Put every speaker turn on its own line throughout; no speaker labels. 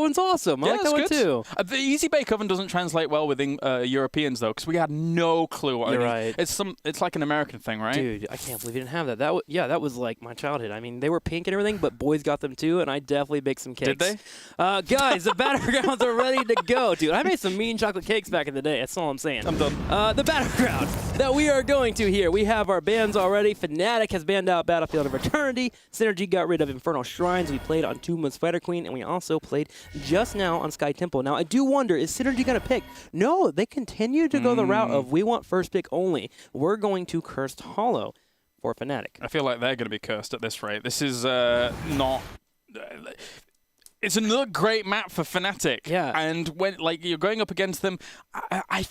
one's awesome. I like that one too.
The easy bake oven doesn't translate well within Europeans though, because we had no clue what
You're
it is.
right.
It's like an American thing, right?
Dude, I can't believe you didn't have that. That was like my childhood. I mean, they were pink and everything, but boys got them too, and I definitely baked some cakes.
Did they?
Guys, the battlegrounds are ready to go, dude. I made some mean chocolate cakes back in the day. That's all I'm saying.
I'm done.
The battleground that we are going to here. We have our bans already. Fnatic has banned out Battlefield of Eternity. Synergy got rid of Infernal Shrines. We played on Tuma's Spider Queen, and we also played just now on Sky Temple. Now, I do wonder, is Synergy going to pick? No, they continue to go the route of we want first pick only. We're going to Cursed Hollow for Fnatic.
I feel like they're going to be cursed at this rate. This is not... It's another great map for Fnatic.
Yeah.
And when you're going up against them, I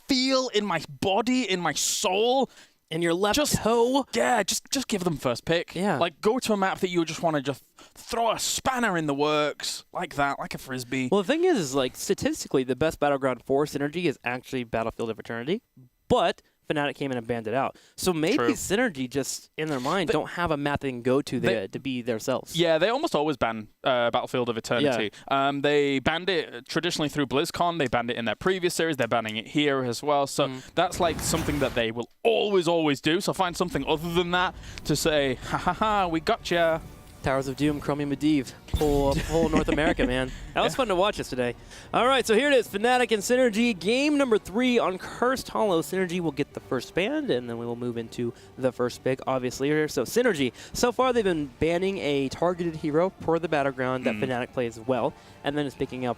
feel in my body, in my soul...
And your left toe?
Yeah, just give them first pick.
Yeah.
Like, go to a map that you just want to just throw a spanner in the works, like that, like a frisbee.
Well, the thing is like, statistically, the best battleground for Synergy is actually Battlefield of Eternity, but Fnatic came in and banned it out. So maybe Synergy just, in their mind, don't have a map they can go to to be themselves.
Yeah, they almost always ban Battlefield of Eternity. Yeah. They banned it traditionally through BlizzCon. They banned it in their previous series. They're banning it here as well. So that's like something that they will always do. So find something other than that to say, ha ha ha, we gotcha.
Towers of Doom, Chromium Medivh, whole North America, man. That was fun to watch yesterday. All right, so here it is, Fnatic and Synergy, game number 3 on Cursed Hollow. Synergy will get the first ban, and then we will move into the first pick, obviously. Here. So Synergy, so far they've been banning a targeted hero per the battleground that Fnatic plays well, and then it's picking up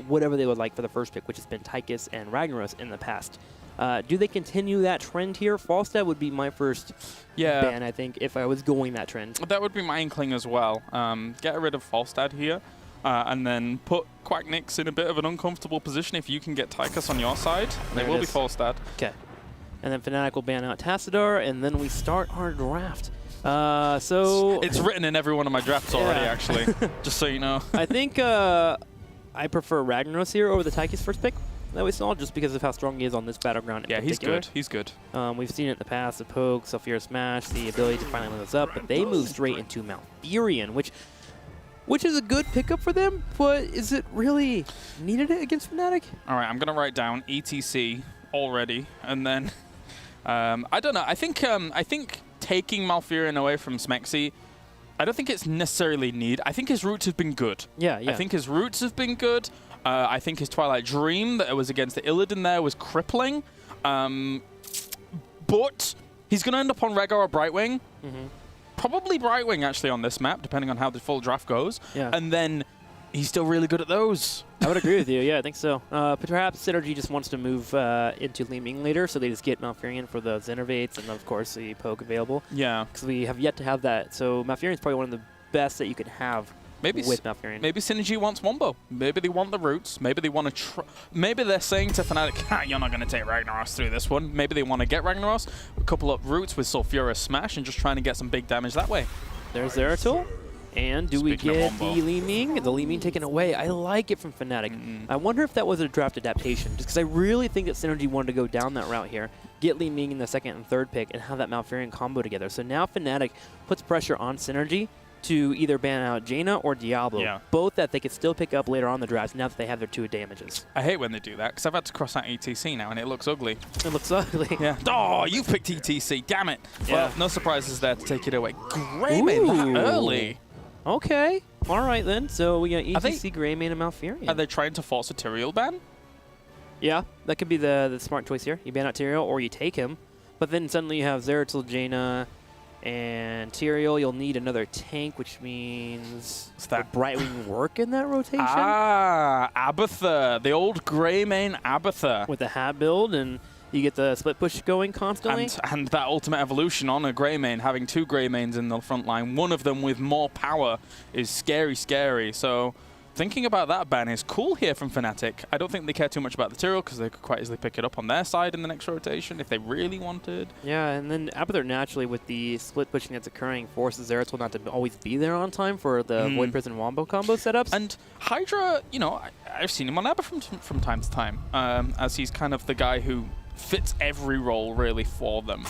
whatever they would like for the first pick, which has been Tychus and Ragnaros in the past. Do they continue that trend here? Falstad would be my first ban, I think, if I was going that trend.
That would be my inkling as well. Get rid of Falstad here, and then put Quacknix in a bit of an uncomfortable position. If you can get Tychus on your side, they will be Falstad.
Okay. And then Fnatic will ban out Tassadar, and then we start our draft. So
it's written in every one of my drafts already, actually, just so you know.
I think I prefer Ragnaros here over the Tychus first pick. That we saw just because of how strong he is on this battleground in particular.
He's good.
We've seen it in the past, the poke, Sulfura Smash, the ability to finally move us up, but they move straight into Malfurion, which is a good pickup for them, but is it really needed it against Fnatic?
All right, I'm going to write down ETC already, and then, I don't know, I think taking Malfurion away from Smexy, I don't think it's necessarily need. I think his roots have been good.
Yeah.
I think his roots have been good. I think his Twilight Dream that was against the Illidan there was crippling. But he's going to end up on Rega or Brightwing. Probably Brightwing, actually, on this map, depending on how the full draft goes.
Yeah.
And then he's still really good at those.
I would agree with you. Yeah, I think so. Perhaps Synergy just wants to move into Li Ming later, so they just get Malfurion for the Xenovates and, of course, the poke available.
Yeah.
Because we have yet to have that. So Malfurion is probably one of the best that you could have. With Malfurion.
Maybe Synergy wants Wombo. Maybe they want the roots. Maybe they want to maybe they're saying to Fnatic, you're not going to take Ragnaros through this one. Maybe they want to get Ragnaros, couple up roots with Sulfura Smash, and just trying to get some big damage that way.
There's Zeratul. And do we get the Li Ming? The Li Ming taken away. I like it from Fnatic. I wonder if that was a draft adaptation, just because I really think that Synergy wanted to go down that route here. Get Li Ming in the second and third pick and have that Malfurion combo together. So now Fnatic puts pressure on Synergy to either ban out Jaina or Diablo, both that they could still pick up later on the draft now that they have their 2 damages.
I hate when they do that, because I've had to cross out ETC now, and it looks ugly.
It looks ugly.
Yeah. Oh, you picked ETC, damn it. Well, no surprises there to take it away. Greymane that early.
Okay. All right, then. So we got ETC, Greymane, and Malfurion.
Are they trying to force a Tyrael ban?
Yeah, that could be the smart choice here. You ban out Tyrael, or you take him, but then suddenly you have Zeratul, Jaina, and Tyrael. You'll need another tank, which means would Brightwing work in that rotation?
Ah, Abathur, the old Greymane Abathur.
With the hat build, and you get the split push going constantly.
And that ultimate evolution on a Greymane, having 2 Greymanes in the front line, one of them with more power is scary. So thinking about that ban is cool here from Fnatic. I don't think they care too much about the Tyrael because they could quite easily pick it up on their side in the next rotation if they really wanted.
Yeah, and then Abathur naturally with the split pushing that's occurring forces Zeratul not to always be there on time for the Void Prison Wombo combo setups.
And Hydra, you know, I've seen him on Abba from time to time, as he's kind of the guy who fits every role really for them.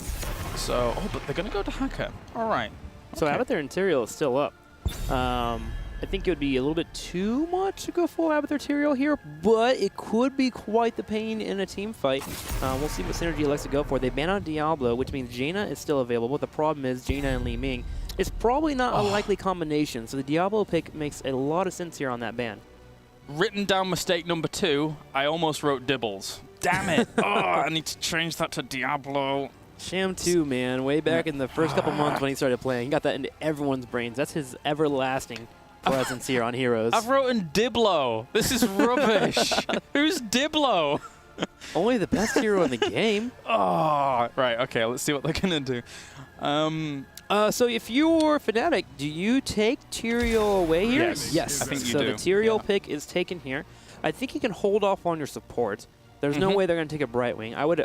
So, but they're going to go to Hacker. All right.
So Abathur and Tyrael is still up. I think it would be a little bit too much to go full Abathur Tyrael here, but it could be quite the pain in a team fight. We'll see what Synergy elects to go for. They ban out Diablo, which means Jaina is still available. The problem is Jaina and Li Ming is probably not a likely combination, so the Diablo pick makes a lot of sense here on that ban.
Written down mistake number 2, I almost wrote Dibbles. Damn it. I need to change that to Diablo.
Sham 2, man, way back in the first couple months when he started playing, he got that into everyone's brains. That's his everlasting presence here on Heroes.
I've written Diblo. This is rubbish. Who's Diblo?
Only the best hero in the game.
Oh, right. Okay, let's see what they're going to do.
So if you're Fnatic, do you take Tyrael away here?
Yes. I think you
do. So the Tyrael
Yeah.
pick is taken here. I think you can hold off on your support. There's no way they're going to take a Brightwing. I would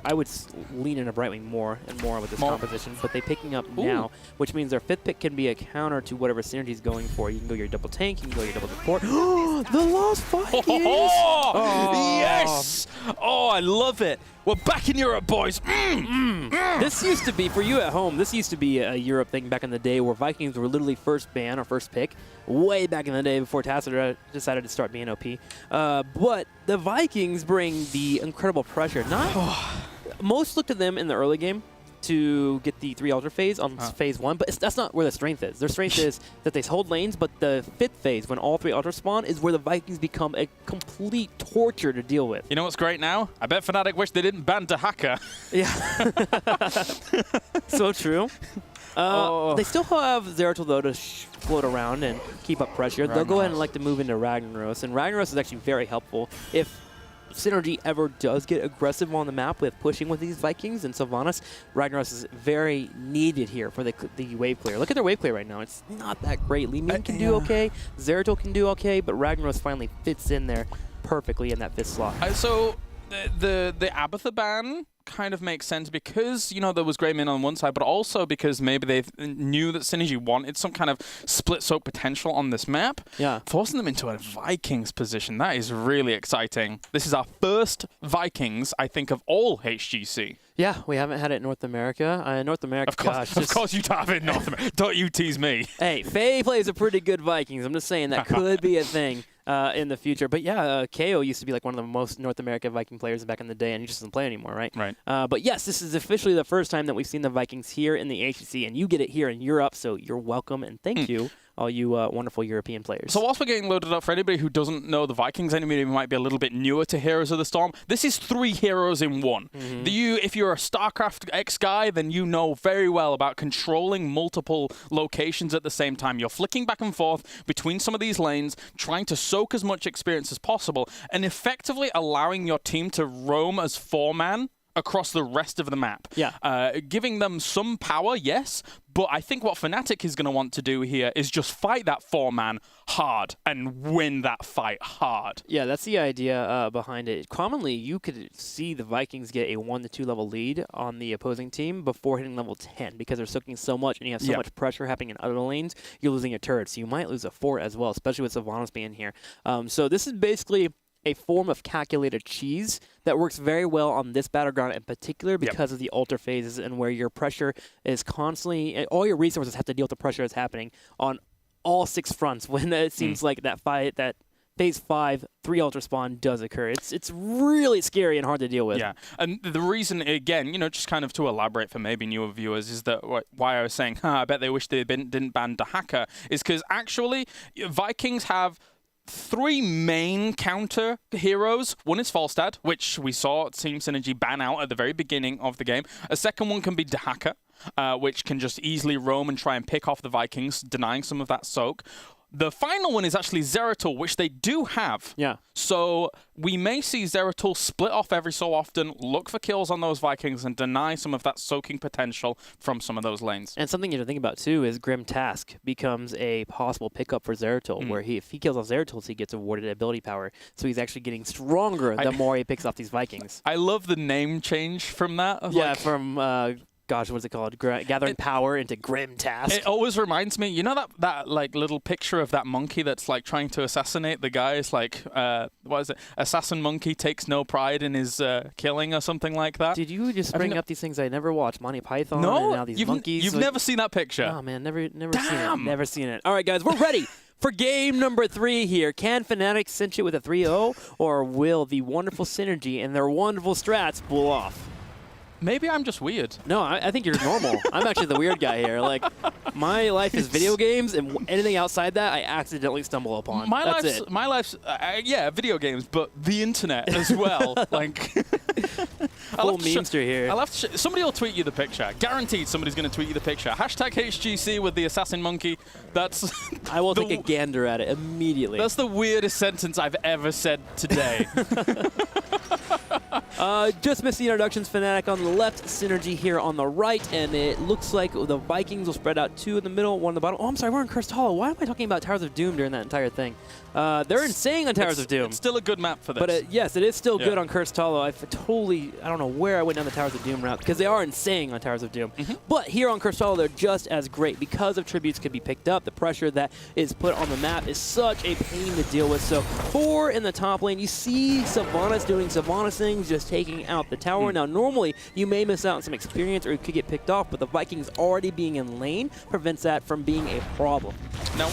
lean in a Brightwing more and more with this composition, but they're picking up now, which means their 5th pick can be a counter to whatever Synergy's going for. You can go your double tank, you can go your double support. The Lost Vikings!
Yes! Oh, I love it. We're back in Europe, boys.
This used to be, for you at home, this used to be a Europe thing back in the day where Vikings were literally first ban or first pick, way back in the day before Tassadar decided to start being OP. But the Vikings bring the incredible pressure. Most look to them in the early game to get the 3 altar phase on phase 1, but that's not where the strength is. Their strength is that they hold lanes, but the 5th phase, when all 3 altars spawn, is where the Vikings become a complete torture to deal with.
You know what's great now? I bet Fnatic wish they didn't ban Dahaka.
Yeah. So true. They still have Zeratul, though, to float around and keep up pressure. They'll go ahead and like to move into Ragnaros, and Ragnaros is actually very helpful if Synergy ever does get aggressive on the map with pushing with these Vikings and Sylvanas. Ragnaros is very needed here for the wave clear. Look at their wave clear right now. It's not that great. Li Ming can do okay, Zeratul can do okay, but Ragnaros finally fits in there perfectly in that 5th slot.
So the Abathur ban kind of makes sense because, you know, there was Greymane on one side, but also because maybe they knew that Synergy wanted some kind of split soak potential on this map.
Yeah.
Forcing them into a Vikings position, that is really exciting. This is our first Vikings, I think, of all HGC.
Yeah, we haven't had it in North America. North America,
Of course you have it in North America. Don't you tease me.
Hey, Faye plays a pretty good Vikings. I'm just saying that could be a thing in the future. But yeah, KO used to be like one of the most North American Viking players back in the day, and he just doesn't play anymore, right?
Right.
But yes, this is officially the first time that we've seen the Vikings here in the HGC, and you get it here in Europe, so you're welcome, and thank you, all you wonderful European players.
So whilst we're getting loaded up, for anybody who doesn't know the Vikings, anybody who might be a little bit newer to Heroes of the Storm, this is 3 heroes in one. If you're a StarCraft X guy, then you know very well about controlling multiple locations at the same time. You're flicking back and forth between some of these lanes, trying to soak as much experience as possible, and effectively allowing your team to roam as 4-man across the rest of the map.
Yeah.
Giving them some power, yes, but I think what Fnatic is going to want to do here is just fight that 4-man hard and win that fight hard.
Yeah, that's the idea behind it. Commonly, you could see the Vikings get a 1 to 2 level lead on the opposing team before hitting level 10 because they're soaking so much and you have so much pressure happening in other lanes, you're losing your turrets. So you might lose a fort as well, especially with Sylvanas being here. So this is basically a form of calculated cheese that works very well on this battleground in particular because of the altar phases and where your pressure is constantly, all your resources have to deal with the pressure that's happening on all 6 fronts when it seems like that phase 5 3 altar spawn does occur. It's really scary and hard to deal with.
Yeah, and the reason, again, you know, just kind of to elaborate for maybe newer viewers, is that why I was saying, I bet they wish they didn't ban Dahaka, is because actually Vikings have 3 main counter heroes. One is Falstad, which we saw Team Synergy ban out at the very beginning of the game. A second one can be Dahaka, which can just easily roam and try and pick off the Vikings, denying some of that soak. The final one is actually Zeratul, which they do have.
Yeah.
So we may see Zeratul split off every so often, look for kills on those Vikings, and deny some of that soaking potential from some of those lanes.
And something you have to think about, too, is Grim Task becomes a possible pickup for Zeratul, where if he kills off Zeratul, he gets awarded ability power. So he's actually getting stronger the more he picks off these Vikings.
I love the name change from that.
Yeah, from... gosh, what's it called? Gathering power into Grim Task.
It always reminds me, you know that like little picture of that monkey that's like trying to assassinate the guy? It's like, what is it? Assassin monkey takes no pride in his killing or something like that.
Did you just bring up these things I never watched? Monty Python
no,
and now these monkeys?
You've never seen that picture?
Oh, man, never seen it. Never seen it. All right, guys, we're ready For game number 3 here, can Fnatic cinch it with a 3-0, or will the wonderful Synergy and their wonderful strats pull off?
Maybe I'm just weird.
No, I think you're normal. I'm actually the weird guy here. Like, my life is video games, and anything outside that, I accidentally stumble upon.
My life's yeah, video games, but the internet as well. Like,
full memester here.
I'll have to somebody will tweet you the picture. Guaranteed, somebody's going to tweet you the picture. Hashtag HGC with the assassin monkey. That's.
I will take a gander at it immediately.
That's the weirdest sentence I've ever said today.
Just missed the introductions. Fnatic on the left, Synergy here on the right, and it looks like the Vikings will spread out 2 in the middle, 1 in the bottom. Oh, I'm sorry, we're in Cursed Hollow. Why am I talking about Towers of Doom during that entire thing? They're insane on Towers of Doom.
It's still a good map for this.
But yes, it is still good on Cursed Hollow. I don't know where I went down the Towers of Doom route, because they are insane on Towers of Doom. But here on Cursed Hollow, they're just as great because of tributes could be picked up. The pressure that is put on the map is such a pain to deal with. So 4 in the top lane, you see Sylvanas doing Sylvanas things, just taking out the tower. Now, normally, you may miss out on some experience or you could get picked off, but the Vikings already being in lane prevents that from being a problem.
Now,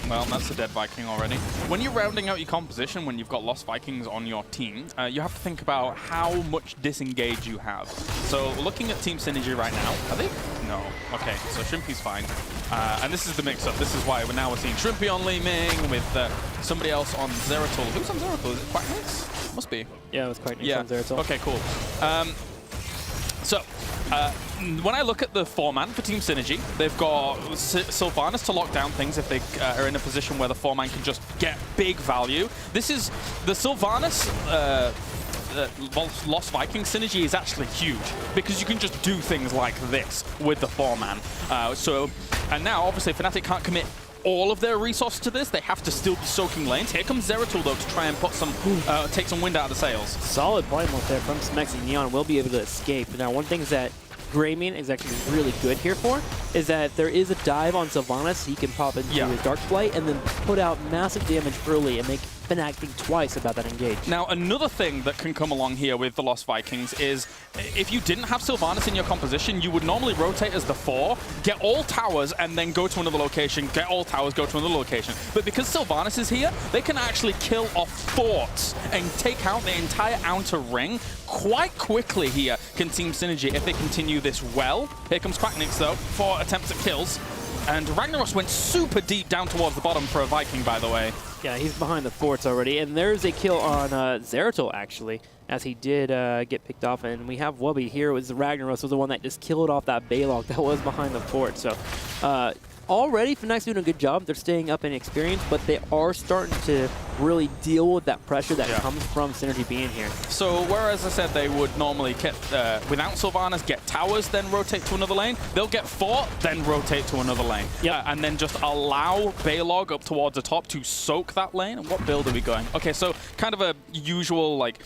well, that's a dead Viking already. When you're rounding out your composition, when you've got lost Vikings on your team, you have to think about how much disengage you have. So, looking at Team Synergy right now, are they? No. Okay, so Shrimpy's fine. And this is the mix-up. This is why we're seeing Shrimpy on Li Ming with somebody else on Zeratul. Who's on Zeratul? Is it Quacknix? Must be.
Yeah, it was Quacknix on Zeratul.
Okay, cool. When I look at the 4-man for Team Synergy, they've got Sylvanas to lock down things if they are in a position where the 4-man can just get big value. This is the Sylvanas Lost Viking synergy is actually huge because you can just do things like this with the 4-man. And now obviously Fnatic can't commit all of their resources to this. They have to still be soaking lanes. Here comes Zeratul though to try and put some, take some wind out of the sails. Solid
play mode there from Smex, and Neon will be able to escape. Now, one thing is that Greymane is actually really good here for is that there is a dive on Sylvanas, so he can pop into his Dark Flight and then put out massive damage early and make Fnatic think twice about that engage.
Now, another thing that can come along here with the Lost Vikings is if you didn't have Sylvanas in your composition, you would normally rotate as the 4, get all towers, and then go to another location, get all towers, go to another location. But because Sylvanas is here, they can actually kill off forts and take out the entire outer ring quite quickly here, can Team Synergy, if they continue this well. Here comes Quacknix, though, 4 attempts at kills. And Ragnaros went super deep down towards the bottom for a Viking, by the way.
Yeah, he's behind the forts already. And there's a kill on Zeratul, actually, as he did get picked off. And we have Wubby here. It was Ragnaros was the one that just killed off that Balog that was behind the fort. So already Fnatic's doing a good job. They're staying up in experience, but they are starting to really deal with that pressure that comes from Synergy being here.
So whereas I said they would normally get, without Sylvanas, get towers, then rotate to another lane, they'll get fort, then rotate to another lane. And then just allow Balog up towards the top to soak that lane. And what build are we going? Okay, so kind of a usual like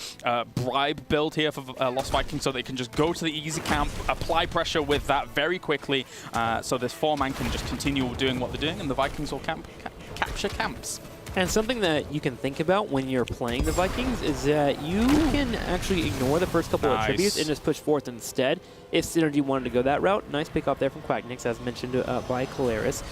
bribe build here for Lost Vikings, so they can just go to the easy camp, apply pressure with that very quickly, so this 4-man can just continue doing what they're doing, and the Vikings will capture camps.
And something that you can think about when you're playing the Vikings is that you can actually ignore the first couple of tributes and just push forth instead. If Synergy wanted to go that route, nice pick up there from Quacknix, as mentioned by Caleris.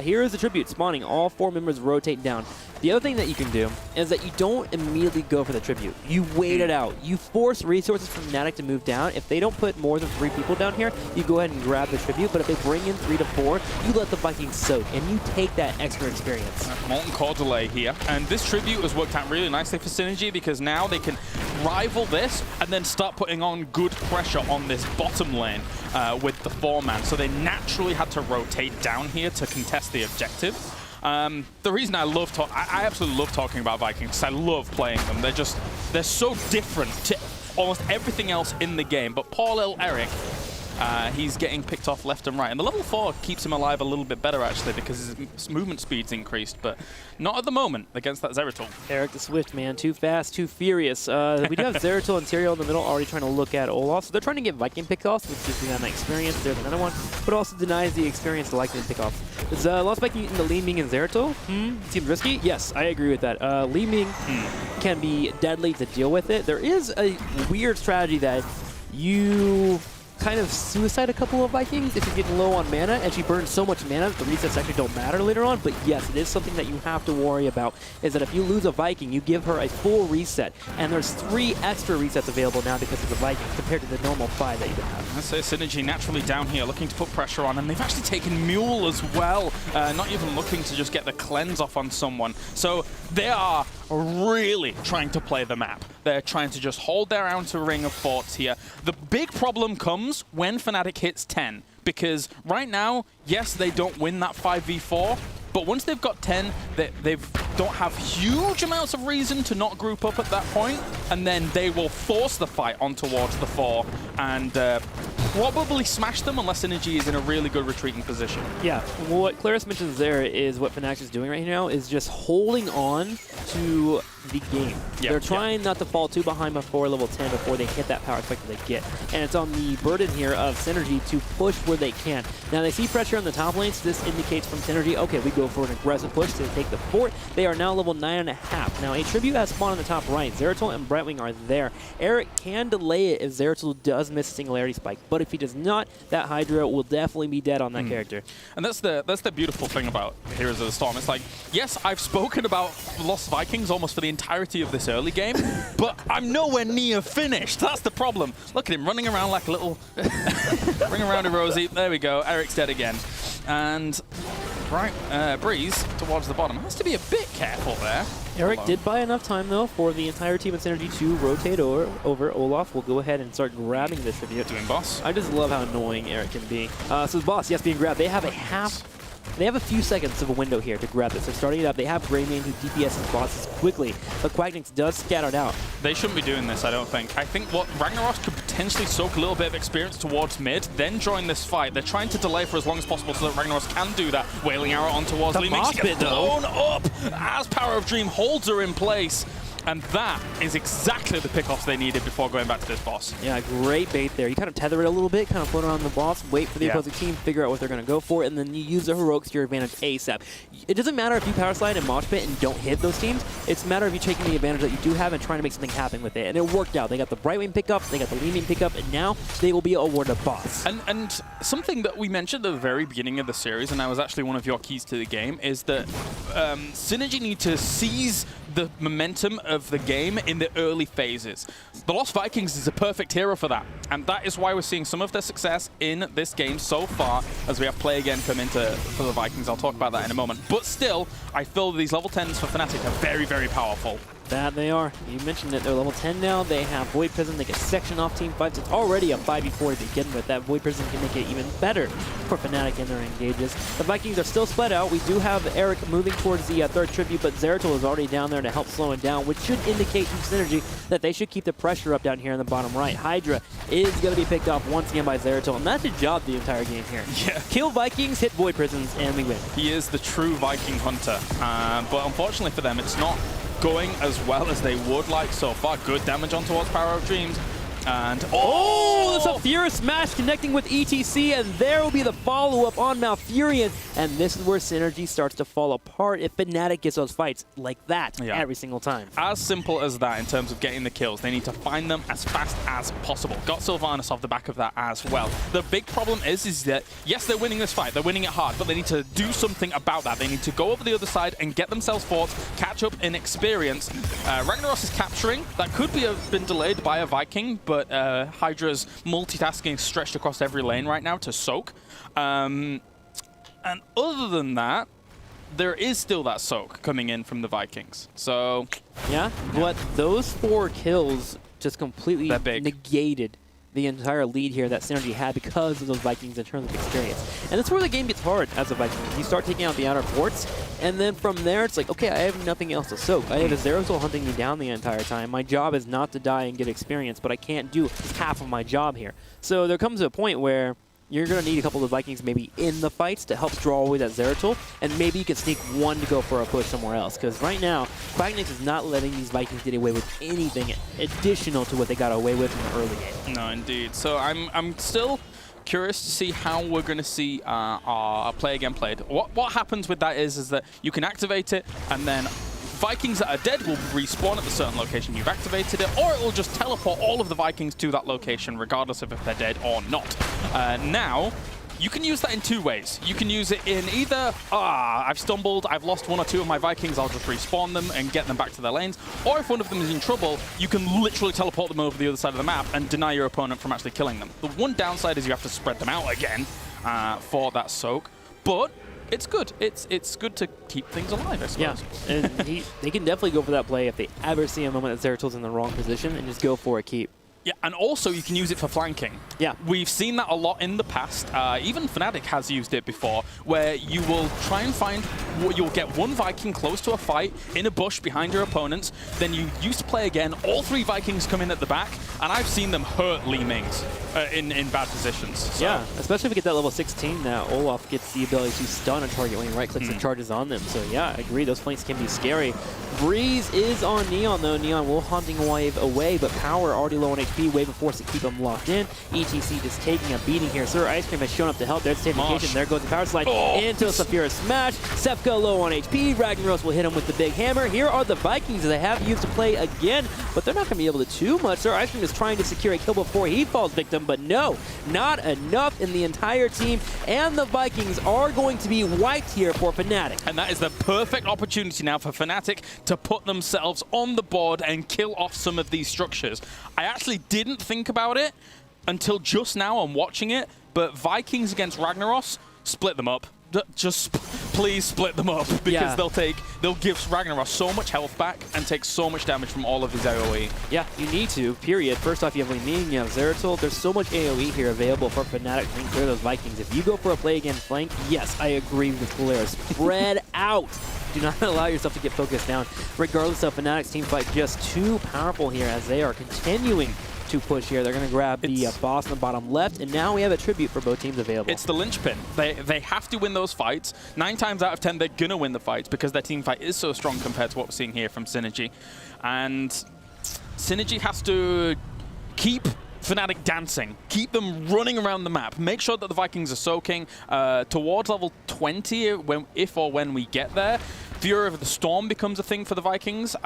Here is the tribute spawning. All 4 members rotate down. The other thing that you can do is that you don't immediately go for the tribute. You wait it out. You force resources from Fnatic to move down. If they don't put more than 3 people down here, you go ahead and grab the tribute. But if they bring in 3 to 4, you let the Vikings soak, and you take that extra experience.
Molten Core delay here. And this tribute has worked out really nicely for Synergy because now they can rival this and then start putting on good pressure on this bottom lane with the 4-man. So they naturally had to rotate down here to contest the objective. The reason I absolutely love talking about Vikings because I love playing them. They're so different to almost everything else in the game. But poor little Eric, he's getting picked off left and right. And the level 4 keeps him alive a little bit better, actually, because his movement speed's increased. But not at the moment against that Zeratul.
Eric the Swift, man. Too fast, too furious. We do have Zeratul and Tyrael in the middle already trying to look at Olaf. So they're trying to get Viking pickoffs, which gives them that experience. There's another one, but also denies the experience to like the pickoffs. Is Lost Viking in the Li Ming and Zeratul? Seems risky? Yes, I agree with that. Li Ming can be deadly to deal with it. There is a weird strategy that you kind of suicide a couple of Vikings if you're getting low on mana, and she burns so much mana that the resets actually don't matter later on. But yes, it is something that you have to worry about, is that if you lose a Viking, you give her a full reset, and there's 3 extra resets available now because of the Vikings compared to the normal 5 that you would have.
I say Synergy naturally down here, looking to put pressure on, and they've actually taken Mule as well, not even looking to just get the cleanse off on someone. So they are really trying to play the map. They're trying to just hold their outer ring of forts here. The big problem comes when Fnatic hits 10, because right now, yes, they don't win that 5v4, but once they've got 10, they don't have huge amounts of reason to not group up at that point, and then they will force the fight on towards the 4 and probably smash them unless Synergy is in a really good retreating position.
Yeah, what Claris mentions there is what Fnatic is doing right now is just holding on to the game. They're trying not to fall too behind before level 10 before they hit that power spike that they get. And it's on the burden here of Synergy to push where they can. Now they see pressure on the top lanes, so this indicates from Synergy, okay, we go for an aggressive push to take the fort. They are now level 9.5. Now a tribute has spawned on the top right. Zeratul and Brightwing are there. Eric can delay it if Zeratul does miss a singularity spike, but if he does not, that Hydra will definitely be dead on that character.
And that's the beautiful thing about Heroes of the Storm. It's like, yes, I've spoken about Lost Vikings almost for the entirety of this early game, but I'm nowhere near finished. That's the problem. Look at him running around like a little ring around a rosy. There we go. Eric's dead again. And Breeze towards the bottom. Has to be a bit careful there.
Eric did buy enough time, though, for the entire team of Synergy to rotate over. Olaf will go ahead and start grabbing the tribute.
Doing boss.
I just love how annoying Eric can be. So boss, yes, being grabbed. They have a few seconds of a window here to grab this. They're starting it up. They have Greymane who DPS's bosses quickly, but Quagnix does scatter it out.
They shouldn't be doing this, I don't think. I think what Ragnaros could potentially soak a little bit of experience towards mid, then join this fight. They're trying to delay for as long as possible so that Ragnaros can do that. Wailing arrow on towards Lee makes it get blown up as Power of Dream holds her in place. And that is exactly the pickoffs they needed before going back to this boss.
Yeah, great bait there. You kind of tether it a little bit, kind of float around the boss, wait for the opposing team, figure out what they're going to go for, and then you use the heroics to your advantage ASAP. It doesn't matter if you power slide and mosh pit and don't hit those teams. It's a matter of you taking the advantage that you do have and trying to make something happen with it. And it worked out. They got the Brightwing pickup, they got the Lean pickup, and now they will be awarded a boss.
And something that we mentioned at the very beginning of the series, and that was actually one of your keys to the game, is that Synergy need to seize the momentum of the game in the early phases. The Lost Vikings is a perfect hero for that, and that is why we're seeing some of their success in this game so far as we have play again come into for the Vikings. I'll talk about that in a moment. But still, I feel these level 10s for Fnatic are very, very powerful.
That they are. You mentioned that they're level 10 now. They have Void Prison. They get section off team fights. It's already a 5v4 to begin with. That Void Prison can make it even better for Fnatic in their engages. The Vikings are still split out. We do have Eric moving towards the third tribute, but Zeratul is already down there to help slow him down, which should indicate to Synergy that they should keep the pressure up down here in the bottom right. Hydra is going to be picked off once again by Zeratul, and that's his job the entire game here.
Yeah.
Kill Vikings, hit Void Prisons, and we win.
He is the true Viking hunter, but unfortunately for them, it's not going as well as they would like so far. Good damage on towards Power of Dreams. And
that's a Furious Smash connecting with ETC, and there will be the follow-up on Malfurion. And this is where Synergy starts to fall apart if Fnatic gets those fights like that every single time.
As simple as that in terms of getting the kills. They need to find them as fast as possible. Got Sylvanas off the back of that as well. The big problem is that, yes, they're winning this fight. They're winning it hard, but they need to do something about that. They need to go over the other side and get themselves forts, catch up in experience. Ragnaros is capturing. That could be been delayed by a Viking, but Hydra's multitasking stretched across every lane right now to soak. And other than that, there is still that soak coming in from the Vikings. So
yeah, but those 4 kills just completely negated the entire lead here that Synergy had because of those Vikings in terms of experience. And that's where the game gets hard as a Viking. You start taking out the outer forts, and then from there it's like, okay, I have nothing else to soak. I have a Zeratul hunting me down the entire time. My job is not to die and get experience, but I can't do half of my job here. So there comes a point where you're going to need a couple of Vikings maybe in the fights to help draw away that Zeratul, and maybe you can sneak one to go for a push somewhere else. Because right now, Quagnix is not letting these Vikings get away with anything additional to what they got away with in the early game.
No, indeed. So I'm still curious to see how we're going to see our play again played. What happens with that is that you can activate it, and then Vikings that are dead will respawn at the certain location you've activated it, or it will just teleport all of the Vikings to that location, regardless of if they're dead or not. Now, you can use that in two ways. You can use it in either, I've stumbled, I've lost 1 or 2 of my Vikings, I'll just respawn them and get them back to their lanes. Or if one of them is in trouble, you can literally teleport them over the other side of the map and deny your opponent from actually killing them. The one downside is you have to spread them out again for that soak, but it's good. It's good to keep things alive, I suppose.
Yeah, and they can definitely go for that play if they ever see a moment that Zeratil's in the wrong position and just go for a keep.
Yeah, and also you can use it for flanking.
Yeah.
We've seen that a lot in the past. Even Fnatic has used it before, where you will try and find, you'll get one Viking close to a fight in a bush behind your opponents, then you use to play again, all 3 Vikings come in at the back, and I've seen them hurt Li Mings in bad positions. So.
Yeah, especially if we get that level 16 now, Olaf gets the ability to stun a target when he right-clicks and charges on them. So yeah, I agree, those flanks can be scary. Breeze is on Neon though. Neon will Haunting Wave away, but Power already low on HP, Wave of Force to keep him locked in. ETC just taking a beating here. Sir Ice Cream has shown up to help. There's stabilization. There goes the Power Slide into a Saphira Smash. Sefka low on HP. Ragnaros will hit him with the big hammer. Here are the Vikings that they have used to play again, but they're not going to be able to too much. Sir Ice Cream is trying to secure a kill before he falls victim, but no, not enough in the entire team, and the Vikings are going to be wiped here for Fnatic.
And that is the perfect opportunity now for Fnatic to put themselves on the board and kill off some of these structures. I actually didn't think about it until just now I'm watching it, but Vikings against Ragnaros, split them up. Just please split them up, because they'll give Ragnaros so much health back and take so much damage from all of his AoE.
Yeah, you need to, period. First off, you have Li Ming, you have Zeratil. There's so much AoE here available for Fnatic to clear those Vikings. If you go for a play against flank, yes, I agree with Galera. Spread out. Do not allow yourself to get focused down. Regardless of Fnatic's team fight, just too powerful here as they are continuing to push here. They're going to grab the boss on the bottom left, and now we have a tribute for both teams available.
It's the linchpin. They have to win those fights. 9 times out of 10, they're going to win the fights because their team fight is so strong compared to what we're seeing here from Synergy. And Synergy has to keep Fnatic dancing, keep them running around the map, make sure that the Vikings are soaking towards level 20 if or when we get there. Fury of the Storm becomes a thing for the Vikings.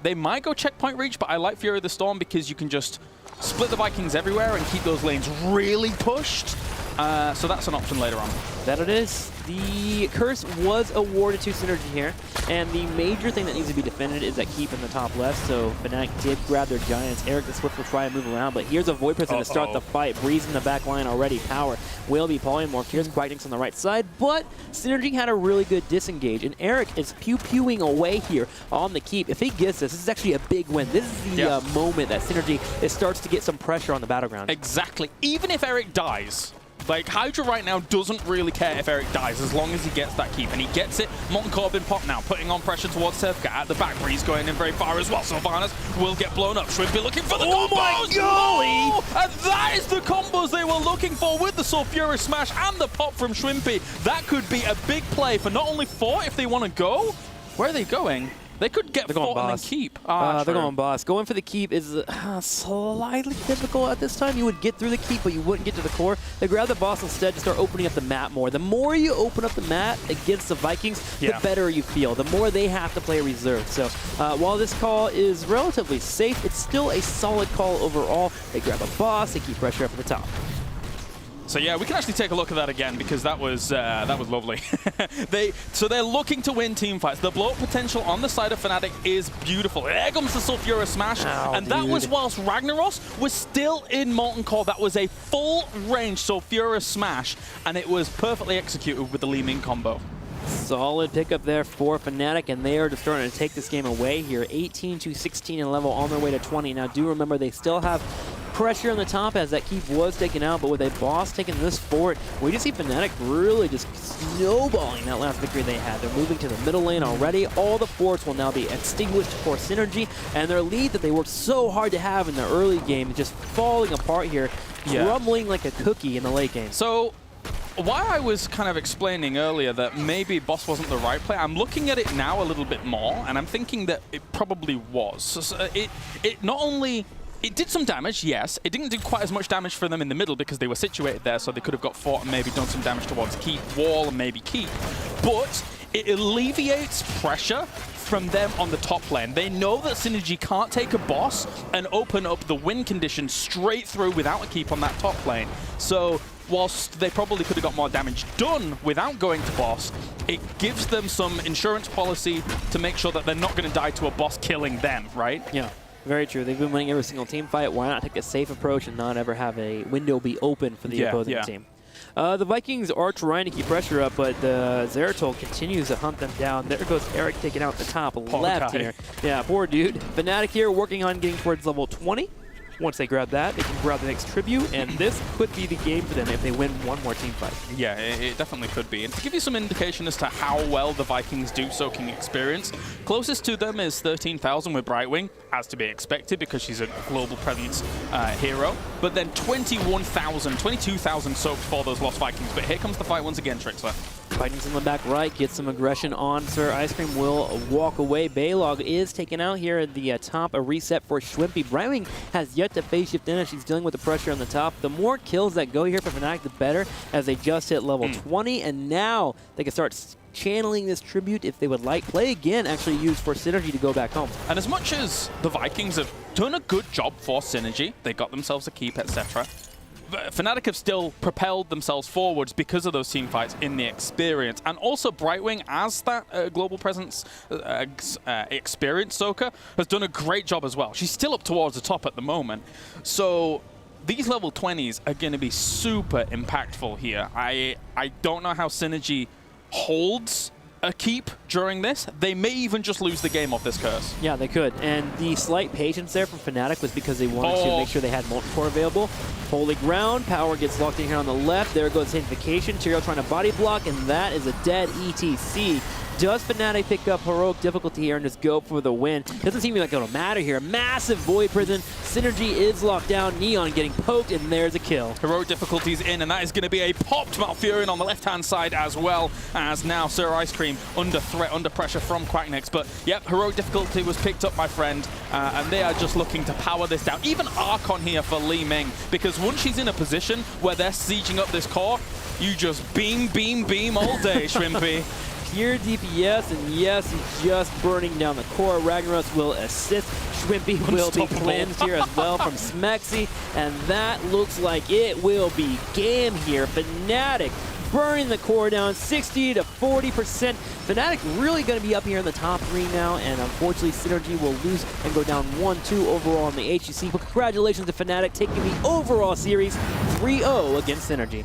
They might go checkpoint reach, but I like Fury of the Storm because you can just split the Vikings everywhere and keep those lanes really pushed. So that's an option later on.
That it is. The curse was awarded to Synergy here, and the major thing that needs to be defended is that keep in the top left, so Fnatic did grab their Giants. Eric the Swift will try and move around, but here's a Void Prison to start the fight. Breeze in the back line already. Power will be polymorphed. Here's Quacknix on the right side, but Synergy had a really good disengage, and Eric is pew-pewing away here on the keep. If he gets this is actually a big win. This is the moment that Synergy starts to get some pressure on the battleground.
Exactly. Even if Eric dies, like, Hydra right now doesn't really care if Eric dies as long as he gets that keep, and he gets it. Molten Corbin pop now, putting on pressure towards Sefka at the back. Breeze going in very far as well. Sylvanas will get blown up. Shrimpy looking for the combos!
My golly!
And that is the combos they were looking for with the Sulfura Smash and the pop from Shrimpy. That could be a big play for not only 4 if they want to go. Where are they going? They could get 4 and then keep.
They're going boss. Going for the keep is slightly difficult at this time. You would get through the keep, but you wouldn't get to the core. They grab the boss instead to start opening up the map more. The more you open up the map against the Vikings, the better you feel. The more they have to play reserve. So while this call is relatively safe, it's still a solid call overall. They grab a boss, they keep pressure up at the top.
So yeah, we can actually take a look at that again because that was lovely. So they're looking to win team fights. The blow-up potential on the side of Fnatic is beautiful. There comes the Sulfura Smash, and that was whilst Ragnaros was still in Molten Core. That was a full-range Sulfura Smash, and it was perfectly executed with the Li Ming combo.
Solid pickup there for Fnatic, and they are just starting to take this game away here. 18 to 16 in level, on their way to 20. Now do remember they still have pressure on the top as that keep was taken out, but with a boss taking this fort, we just see Fnatic really just snowballing that last victory they had. They're moving to the middle lane already. All the forts will now be extinguished for Synergy, and their lead that they worked so hard to have in the early game is just falling apart here, crumbling like a cookie in the late game.
So why I was kind of explaining earlier that maybe boss wasn't the right play, I'm looking at it now a little bit more, and I'm thinking that it probably was. So it not only... It did some damage, yes. It didn't do quite as much damage for them in the middle because they were situated there, so they could have got fought and maybe done some damage towards keep, wall, and maybe keep. But it alleviates pressure from them on the top lane. They know that Synergy can't take a boss and open up the win condition straight through without a keep on that top lane. So whilst they probably could have got more damage done without going to boss, it gives them some insurance policy to make sure that they're not going to die to a boss killing them, right?
Yeah, very true. They've been winning every single team fight. Why not take a safe approach and not ever have a window be open for the opposing team? The Vikings are trying to keep pressure up, but the Zeratul continues to hunt them down. There goes Eric taking out the top left here. Yeah, poor dude. Fnatic here working on getting towards level 20. Once they grab that, they can grab the next tribute, and this could be the game for them if they win one more team fight.
Yeah, it definitely could be. And to give you some indication as to how well the Vikings do soaking experience, closest to them is 13,000 with Brightwing, as to be expected because she's a global presence hero. But then 21,000, 22,000 soaked for those Lost Vikings. But here comes the fight once again, Trixler.
Vikings in the back right, get some aggression on. Sir Ice Cream will walk away. Baylog is taken out here at the top. A reset for Schwimpy. Brightwing has yet to phase shift in, and she's dealing with the pressure on the top. The more kills that go here for Fnatic, the better, as they just hit level 20, and now they can start channeling this tribute if they would like. Play again, actually used for Synergy to go back home.
And as much as the Vikings have done a good job for Synergy, they got themselves a keep, etc., Fnatic have still propelled themselves forwards because of those team fights in the experience. And also Brightwing, as that global presence experience soaker, has done a great job as well. She's still up towards the top at the moment. So these level 20s are going to be super impactful here. I don't know how Synergy holds a keep during this. They may even just lose the game off this curse.
Yeah, they could. And the slight patience there from Fnatic was because they wanted to make sure they had multi-core available. Holy ground, power gets locked in here on the left. There goes Invocation. Tyrael trying to body block, and that is a dead ETC. Does Fnatic pick up heroic difficulty here and just go for the win? Doesn't seem like it'll matter here. Massive Void Prison. Synergy is locked down. Neon getting poked, and there's a kill.
Heroic difficulty's in, and that is going to be a popped Malfurion on the left-hand side as well, as now Sir Ice Cream under threat, under pressure from Quacknix. But, yep, heroic difficulty was picked up, my friend, and they are just looking to power this down. Even Archon here for Li Ming, because once she's in a position where they're sieging up this core, you just beam, beam, beam all day, Shrimpy.
Pure DPS, and yes, he's just burning down the core. Ragnaros will assist. Schwimpy will be cleansed here as well from Smexy, and that looks like it will be game here. Fnatic burning the core down 60 to 40%. Fnatic really going to be up here in the top 3 now, and unfortunately Synergy will lose and go down 1-2 overall on the HGC. But congratulations to Fnatic taking the overall series 3-0 against Synergy.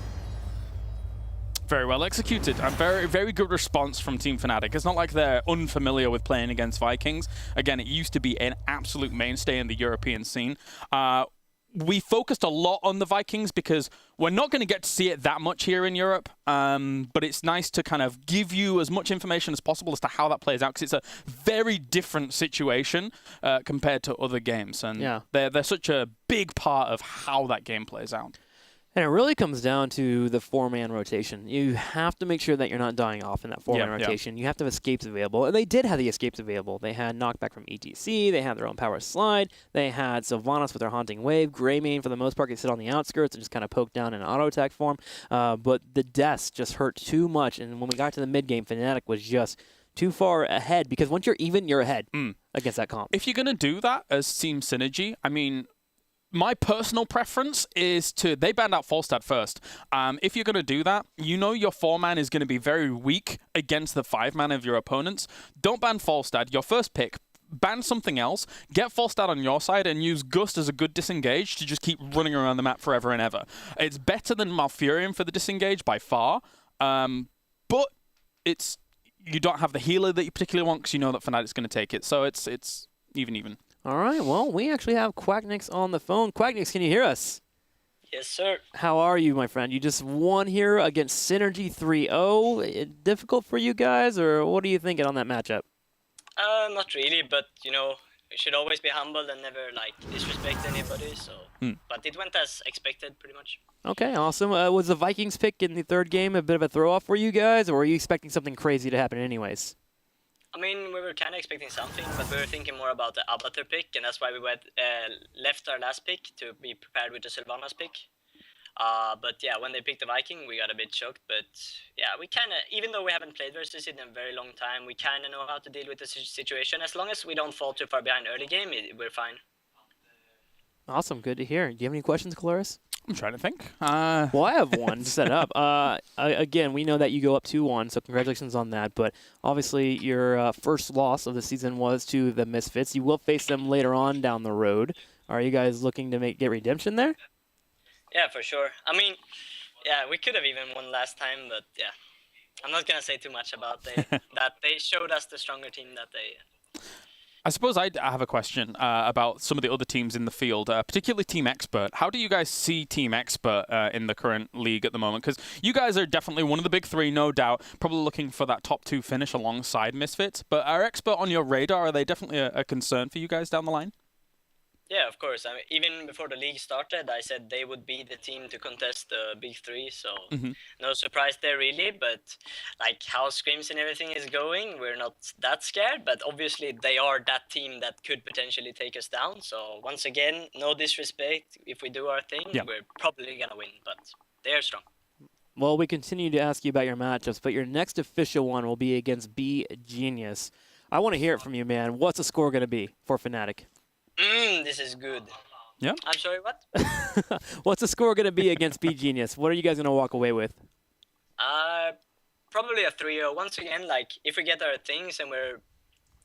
Very well executed, and very, very good response from Team Fnatic. It's not like they're unfamiliar with playing against Vikings. Again, it used to be an absolute mainstay in the European scene. We focused a lot on the Vikings because we're not going to get to see it that much here in Europe, but it's nice to kind of give you as much information as possible as to how that plays out, because it's a very different situation compared to other games, and they're such a big part of how that game plays out.
And it really comes down to the 4-man rotation. You have to make sure that you're not dying off in that 4-man rotation. You have to have escapes available. And they did have the escapes available. They had knockback from ETC. They had their own power slide. They had Sylvanas with their Haunting Wave. Greymane, for the most part, could sit on the outskirts and just kind of poke down in auto attack form. But the deaths just hurt too much. And when we got to the mid-game, Fnatic was just too far ahead, because once you're even, you're ahead against that comp.
If you're going to do that as Team Synergy, I mean, my personal preference is they banned out Falstad first. If you're going to do that, you know your 4-man is going to be very weak against the 5-man of your opponents. Don't ban Falstad. Your first pick, ban something else, get Falstad on your side, and use Gust as a good disengage to just keep running around the map forever and ever. It's better than Malfurion for the disengage by far, but you don't have the healer that you particularly want because you know that Fnatic's going to take it. So it's even.
All right, well, we actually have Quacknix on the phone. Quacknix, can you hear us?
Yes, sir.
How are you, my friend? You just won here against Synergy 3-0. Difficult for you guys, or what are you thinking on that matchup?
Not really, but, you know, we should always be humble and never, like, disrespect anybody, so... But it went as expected, pretty much.
Okay, awesome. Was the Vikings pick in the third game a bit of a throw-off for you guys, or were you expecting something crazy to happen anyways?
I mean, we were kind of expecting something, but we were thinking more about the Avatar pick, and that's why we left our last pick to be prepared with the Sylvanas pick. But yeah, when they picked the Viking, we got a bit shocked. But yeah, we kind of, even though we haven't played versus it in a very long time, we kind of know how to deal with the situation. As long as we don't fall too far behind early game, we're fine.
Awesome. Good to hear. Do you have any questions, Caloris?
I'm trying to think.
Well, I have one to set up. Again, we know that you go up 2-1, so congratulations on that. But obviously, your first loss of the season was to the Misfits. You will face them later on down the road. Are you guys looking to get redemption there?
Yeah, for sure. I mean, yeah, we could have even won last time, but yeah, I'm not gonna say too much about that. They showed us the stronger team that they.
I suppose I have a question about some of the other teams in the field, particularly Team Expert. How do you guys see Team Expert in the current league at the moment? Because you guys are definitely one of the big three, no doubt, probably looking for that top 2 finish alongside Misfits. But are Expert on your radar? Are they definitely a concern for you guys down the line?
Yeah, of course. I mean, even before the league started, I said they would be the team to contest the big three. So no surprise there really. But like how scrims and everything is going, we're not that scared. But obviously they are that team that could potentially take us down. So once again, no disrespect. If we do our thing, we're probably gonna win. But they're strong.
Well, we continue to ask you about your matchups, but your next official one will be against B Genius. I want to hear it from you, man. What's the score going to be for Fnatic?
This is good.
Yeah.
I'm sorry, what?
What's the score going to be against B Genius? What are you guys going to walk away with?
Probably a 3-0. Once again, like if we get our things and we're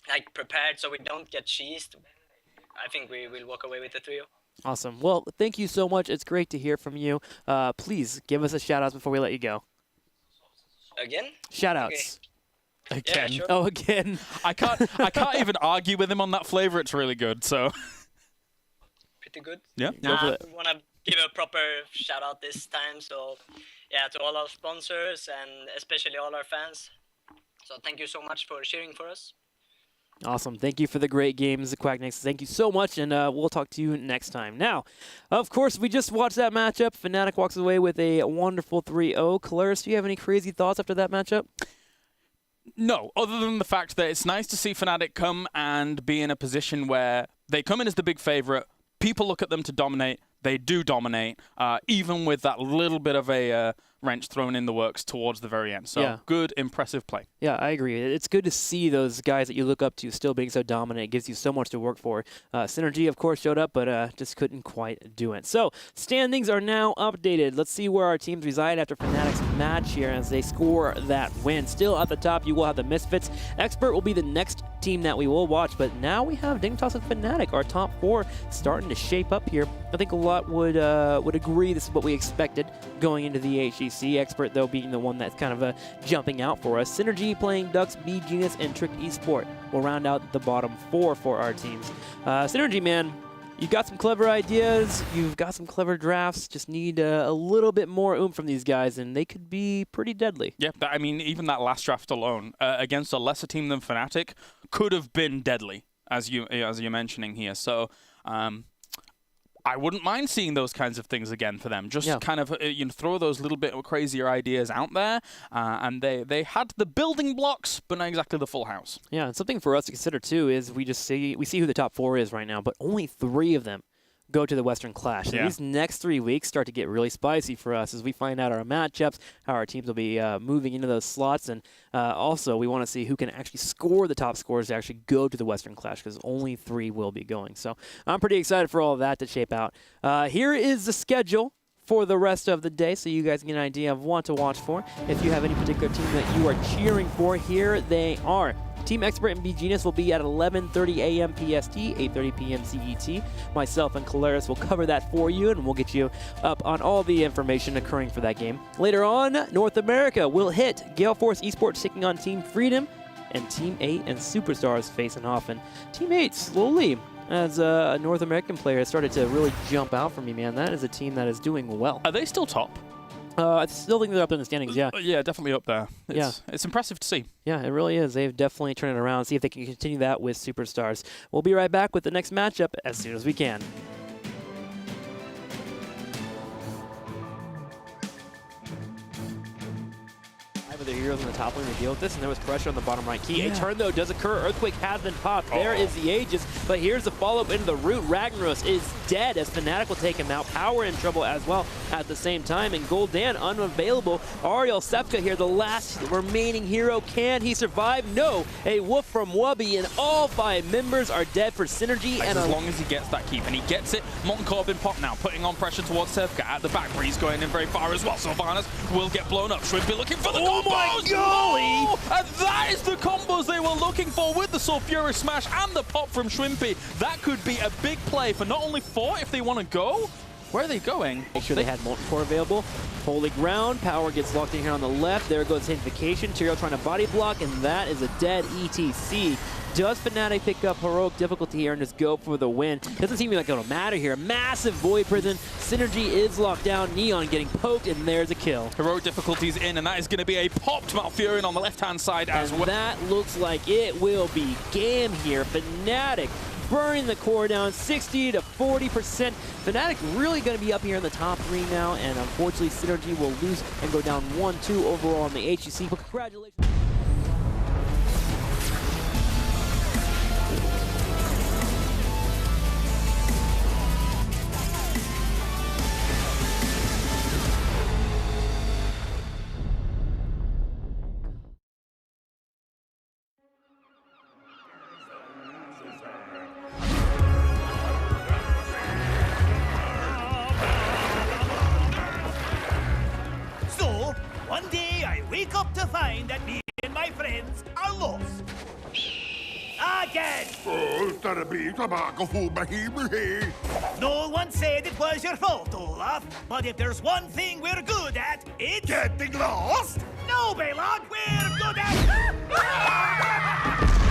like prepared so we don't get cheesed, I think we will walk away with a 3-0.
Awesome. Well, thank you so much. It's great to hear from you. Please give us a shout out before we let you go.
Again?
Shout outs.
Okay.
Again.
Yeah, sure.
Oh, again.
I can't even argue with him on that flavor. It's really good. So.
Pretty good.
Yeah.
Go for
I
it.
want to give a proper shout out this time. So, yeah, to all our sponsors and especially all our fans. So thank you so much for cheering for us.
Awesome. Thank you for the great games, Quacknix. Thank you so much, and we'll talk to you next time. Now, of course, we just watched that matchup. Fnatic walks away with a wonderful 3-0. Caloris, do you have any crazy thoughts after that matchup?
No, other than the fact that it's nice to see Fnatic come and be in a position where they come in as the big favorite. People look at them to dominate. They do dominate, even with that little bit of a wrench thrown in the works towards the very end. So good, impressive play.
Yeah, I agree. It's good to see those guys that you look up to still being so dominant. It gives you so much to work for. Synergy, of course, showed up, but just couldn't quite do it. So standings are now updated. Let's see where our teams reside after Fnatic's match here as they score that win. Still at the top, you will have the Misfits. Expert will be the next team that we will watch, but now we have Dignitas and Fnatic, our top 4, starting to shape up here. I think a lot would agree this is what we expected going into the HGC. Expert, though, being the one that's kind of jumping out for us. Synergy playing Ducks, B Genius, and Trick Esport will round out the bottom 4 for our teams. Synergy, man, you've got some clever ideas. You've got some clever drafts. Just need a little bit more oomph from these guys, and they could be pretty deadly.
Yeah, I mean, even that last draft alone against a lesser team than Fnatic could have been deadly, as you're mentioning here. So. I wouldn't mind seeing those kinds of things again for them. Just kind of throw those little bit crazier ideas out there, and they had the building blocks, but not exactly the full house.
Yeah, and something for us to consider too is we see who the top 4 is right now, but only 3 of them go to the Western Clash. So these next 3 weeks start to get really spicy for us as we find out our matchups, how our teams will be moving into those slots, and also we want to see who can actually score the top scores to actually go to the Western Clash, because only 3 will be going. So I'm pretty excited for all of that to shape out. Here is the schedule for the rest of the day, so you guys get an idea of what to watch for. If you have any particular team that you are cheering for, here they are. Team Expert and B Genius will be at 11:30 a.m. PST, 8:30 p.m. CET. Myself and Caloris will cover that for you, and we'll get you up on all the information occurring for that game. Later on, North America will hit Gale Force Esports taking on Team Freedom, and Team 8 and Superstars facing off. And Team 8 slowly, as a North American player, has started to really jump out for me, man. That is a team that is doing well.
Are they still top?
I still think they're up in the standings, yeah.
Yeah, definitely up there. It's impressive to see.
Yeah, it really is. They've definitely turned it around. See if they can continue that with Superstars. We'll be right back with the next matchup as soon as we can. of their heroes on the top lane to deal with this, and there was pressure on the bottom right key.
Yeah.
A turn, though, does occur. Earthquake has been popped. There is the Aegis, but here's the follow-up into the root. Ragnaros is dead as Fnatic will take him out. Power in trouble as well at the same time, and Gul'dan unavailable. Ariel Sepka here, the last remaining hero. Can he survive? No. A woof from Wubby, and all 5 members are dead for Synergy.
And
And
as long as he gets that keep, and he gets it, Molten Corbin pop now, putting on pressure towards Sevka at the back. Breeze going in very far as well. Sylvanas will get blown up. Shrimpy looking for the combos!
my golly!
Oh, and that is the combos they were looking for with the Sulfury Smash and the pop from Shrimpy. That could be a big play for not only 4 if they want to go. Where are they going?
Make sure they had Molten Core available. Holy Ground, Power gets locked in here on the left. There goes Sanctification. Tyrael trying to body block, and that is a dead ETC. Does Fnatic pick up heroic difficulty here and just go for the win? Doesn't seem like it'll matter here. Massive Void Prison. Synergy is locked down. Neon getting poked, and there's a kill.
Heroic difficulties in, and that is going to be a popped Malfurion on the left-hand side as
And
well.
that looks like it will be game here. Fnatic burning the core down 60 to 40%. Fnatic really going to be up here in the top 3 now, and unfortunately Synergy will lose and go down 1-2 overall on the HGC. But congratulations.
So, one day I wake up to find that me and my friends are lost. Again! No one said it was your fault, Olaf. But if there's one thing we're good at, it's... Getting lost? No, Baylog, we're good at...